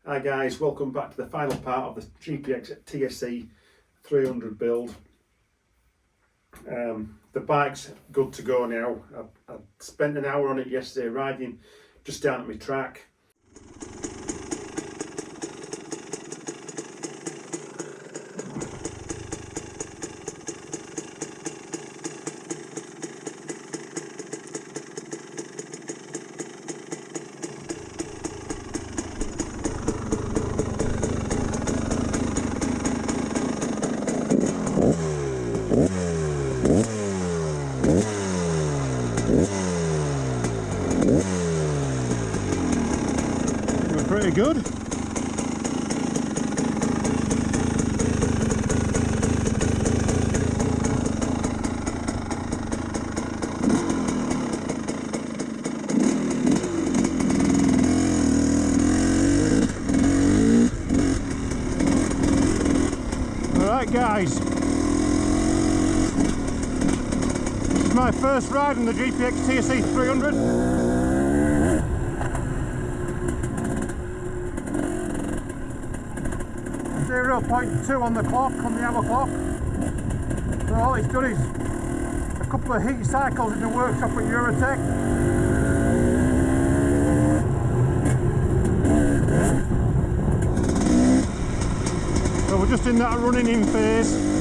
Hi guys, welcome back to the final part of the GPX TSE 300 build. The bike's good to go now. I spent an hour on it yesterday riding just down at my track. Pretty good. Alright guys, this is my first ride on the GPX TSE 300. 0.2 on the clock, on the hour clock. So all it's done is a couple of heat cycles in the workshop at Eurotech. So we're just in that running in phase.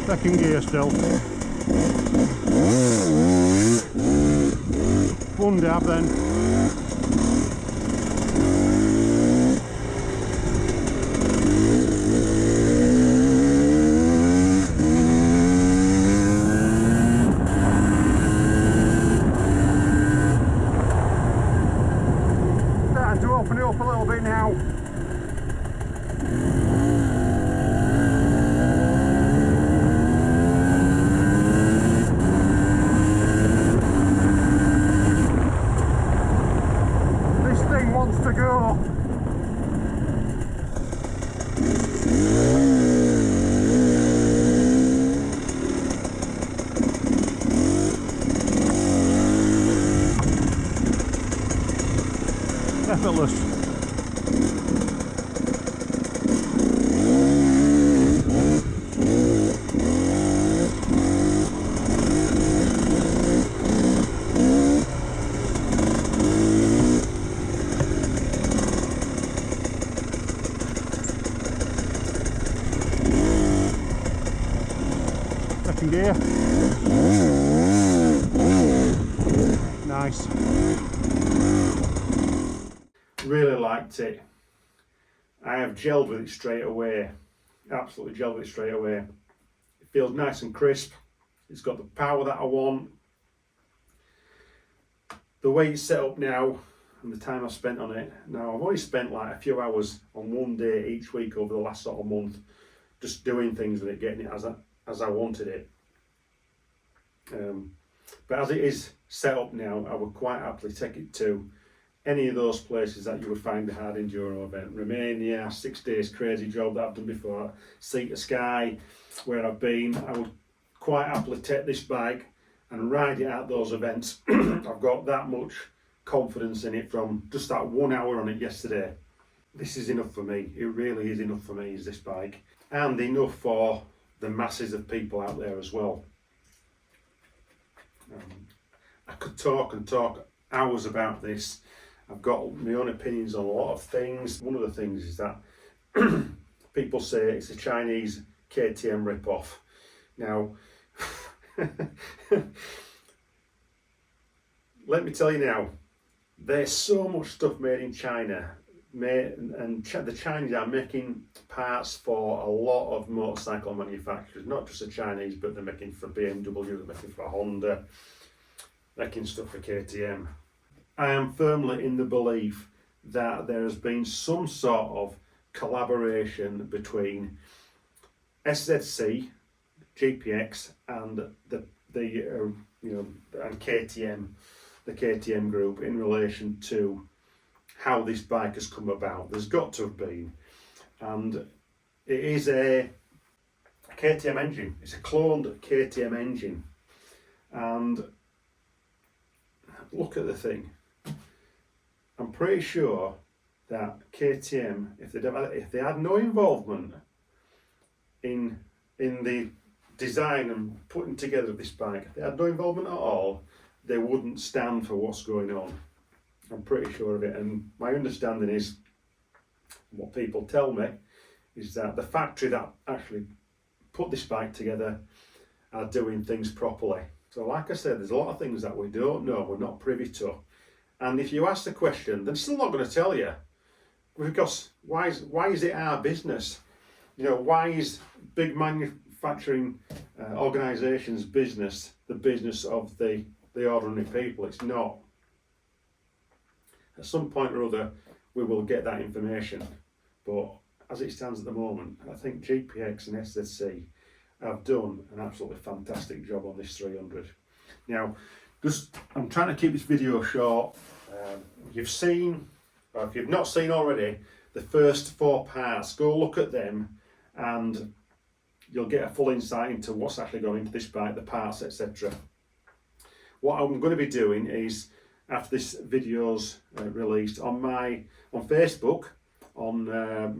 Second gear still. One dab then. Starting to open it up a little bit now. To go. Effortless. Second gear. Nice. Really liked it. I have gelled with it straight away. Absolutely gelled with it straight away. It feels nice and crisp. It's got the power that I want. The way it's set up now and the time I've spent on it. Now I've only spent like a few hours on one day each week over the last sort of month, just doing things with it, getting it as I wanted it. But as it is set up now, I would quite happily take it to any of those places that you would find a hard enduro event. Romania, 6 days crazy job that I've done before, Sea to Sky, where I've been. I would quite happily take this bike and ride it at those events. I've got that much confidence in it from just that 1 hour on it yesterday. This is enough for me. It really is enough for me, is this bike, and enough for the masses of people out there as well. I could talk and talk hours about this. I've got my own opinions on a lot of things. One of the things is that people say it's a Chinese KTM rip-off. Now, let me tell you now, there's so much stuff made in China, and the Chinese are making parts for a lot of motorcycle manufacturers, not just the Chinese, but they're making for BMW, they're making for Honda, making stuff for KTM. I am firmly in the belief that there has been some sort of collaboration between SZC, GPX, and and KTM, the KTM group, in relation to how this bike has come about. There's got to have been, and it is a KTM engine. It's a cloned KTM engine, and look at the thing. I'm pretty sure that KTM, if they had no involvement in the design and putting together this bike, if they had no involvement at all, they wouldn't stand for what's going on. I'm pretty sure of it, and my understanding is, what people tell me, is that the factory that actually put this bike together are doing things properly. So like I said, there's a lot of things that we don't know, we're not privy to. And if you ask the question, they're still not going to tell you. Because why is it our business? You know, why is big manufacturing organisations' business the business of the ordinary people? It's not. At some point or other, we will get that information. But as it stands at the moment, I think GPX and SZC have done an absolutely fantastic job on this 300. Now, I'm trying to keep this video short. You've seen, or if you've not seen already, the first 4 parts. Go look at them and you'll get a full insight into what's actually going into this bike, the parts, etc. What I'm going to be doing is, after this video's released, on Facebook, on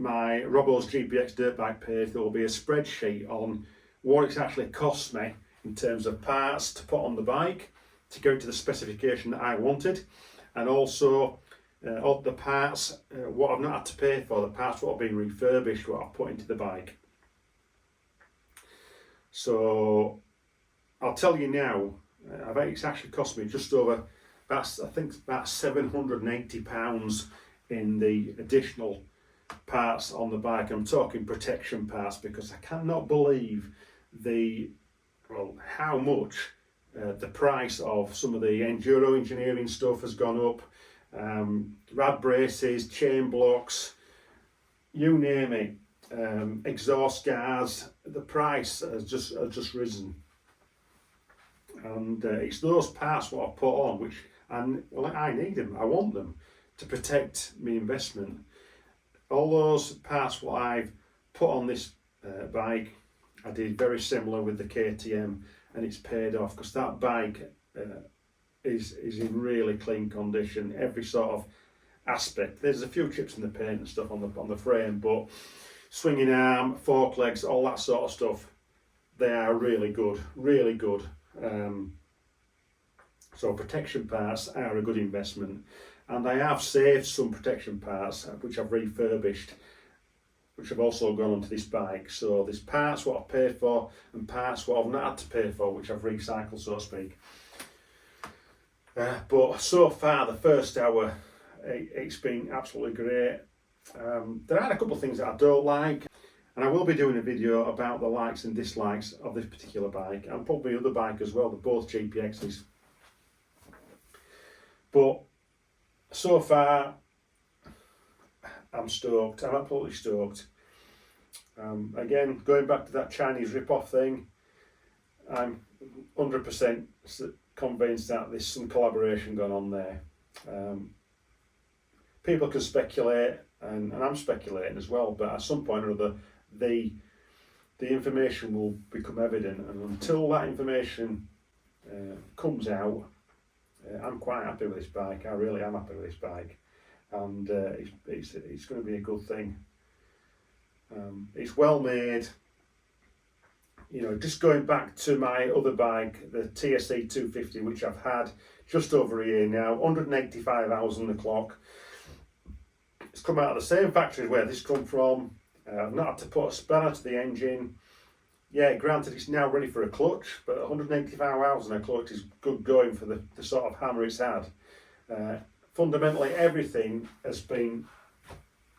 my Robbo's GPX dirt bike page, there will be a spreadsheet on what it's actually cost me in terms of parts to put on the bike to go to the specification that I wanted, and also all the parts what I've not had to pay for, the parts what have been refurbished, what I've put into the bike. So I'll tell you now, I think it's actually cost me just over, I think about £780 in the additional parts on the bike. I'm talking protection parts, because I cannot believe how much the price of some of the Enduro engineering stuff has gone up. Rad braces, chain blocks, you name it, exhaust guards, the price has just risen. And it's those parts what I put on which I need them, I want them to protect my investment. All those parts what I've put on this bike, I did very similar with the KTM, and it's paid off, because that bike is in really clean condition, every sort of aspect. There's a few chips in the paint and stuff on the frame, but swinging arm, fork legs, all that sort of stuff, they are really good, really good. So protection parts are a good investment, and I have saved some protection parts which I've refurbished, which have also gone onto this bike. So there's parts what I've paid for and parts what I've not had to pay for, which I've recycled, so to speak. But so far, the first hour, it's been absolutely great. There are a couple of things that I don't like, and I will be doing a video about the likes and dislikes of this particular bike, and probably other bike as well. They're both GPXs. But so far, I'm stoked. I'm absolutely stoked. Again, going back to that Chinese rip-off thing, I'm 100% convinced that there's some collaboration going on there. People can speculate, and I'm speculating as well, but at some point or other, the information will become evident, and until that information comes out, I'm quite happy with this bike. I really am happy with this bike, and it's going to be a good thing. It's well made. You know, just going back to my other bike, the TSE 250, which I've had just over a year now, 185 hours on the clock. It's come out of the same factory where this come from. I've not had to put a spanner to the engine. Yeah, granted it's now ready for a clutch, but 185 hours on a clutch is good going for the sort of hammer it's had. Fundamentally everything has been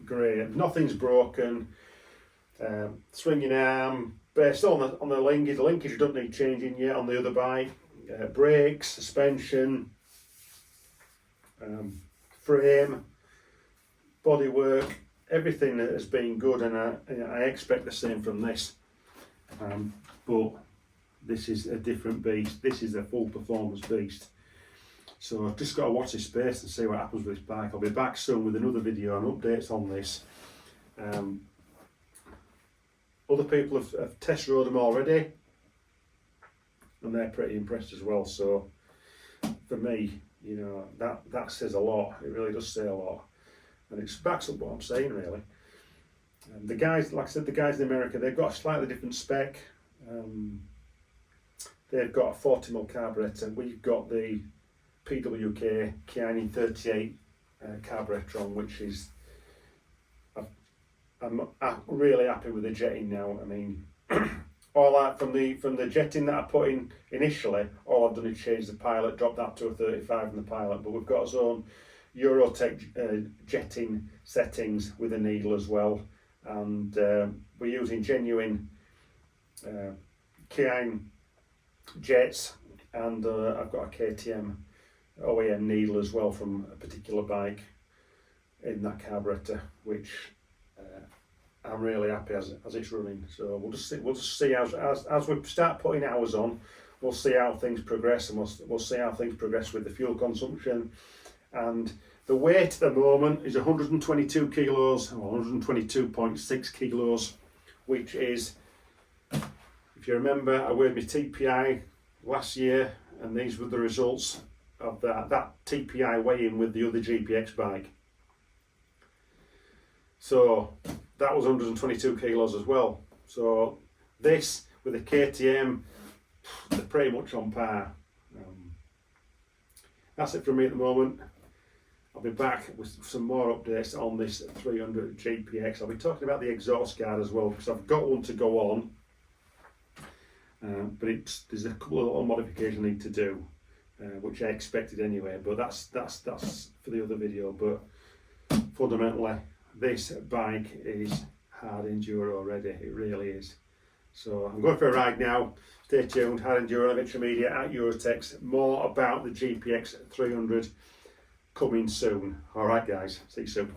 great. Nothing's broken. Swinging arm, based on the linkage don't need changing yet on the other bike. Brakes, suspension, frame, bodywork, everything has been good, and I expect the same from this. But this is a different beast. This is a full performance beast. So I've just got to watch this space and see what happens with this bike. I'll be back soon with another video and updates on this. Other people have test rode them already, and they're pretty impressed as well. So for me, you know, that says a lot. It really does say a lot, and it backs up what I'm saying really. The guys, like I said, the guys in America, they've got a slightly different spec. They've got a 40mm carburetor. We've got the PWK Kiani 38 carburetor on, which is, I'm really happy with the jetting now. I mean, all that from the jetting that I put in initially, all I've done is change the pilot, drop that to a 35 in the pilot. But we've got its own Eurotech jetting settings with a needle as well, and we're using genuine Kian jets, and I've got a KTM OEM needle as well from a particular bike in that carburetor, which I'm really happy as it's running. So we'll just see as we start putting hours on, we'll see how things progress, and we'll see how things progress with the fuel consumption. And the weight at the moment is 122 kilos, or 122.6 kilos, which is, if you remember, I weighed my TPI last year, and these were the results of that TPI weigh-in with the other GPX bike. So that was 122 kilos as well. So this with a KTM, they're pretty much on par. That's it from me at the moment. I'll be back with some more updates on this 300 GPX. I'll be talking about the exhaust guard as well, because I've got one to go on, but there's a couple of little modifications I need to do, which I expected anyway, but that's for the other video. But fundamentally, this bike is hard enduro already. It really is. So I'm going for a ride now. Stay tuned. Hard enduro Adventure Media at Eurotech. More about the GPX 300 coming soon. Alright guys, see you soon.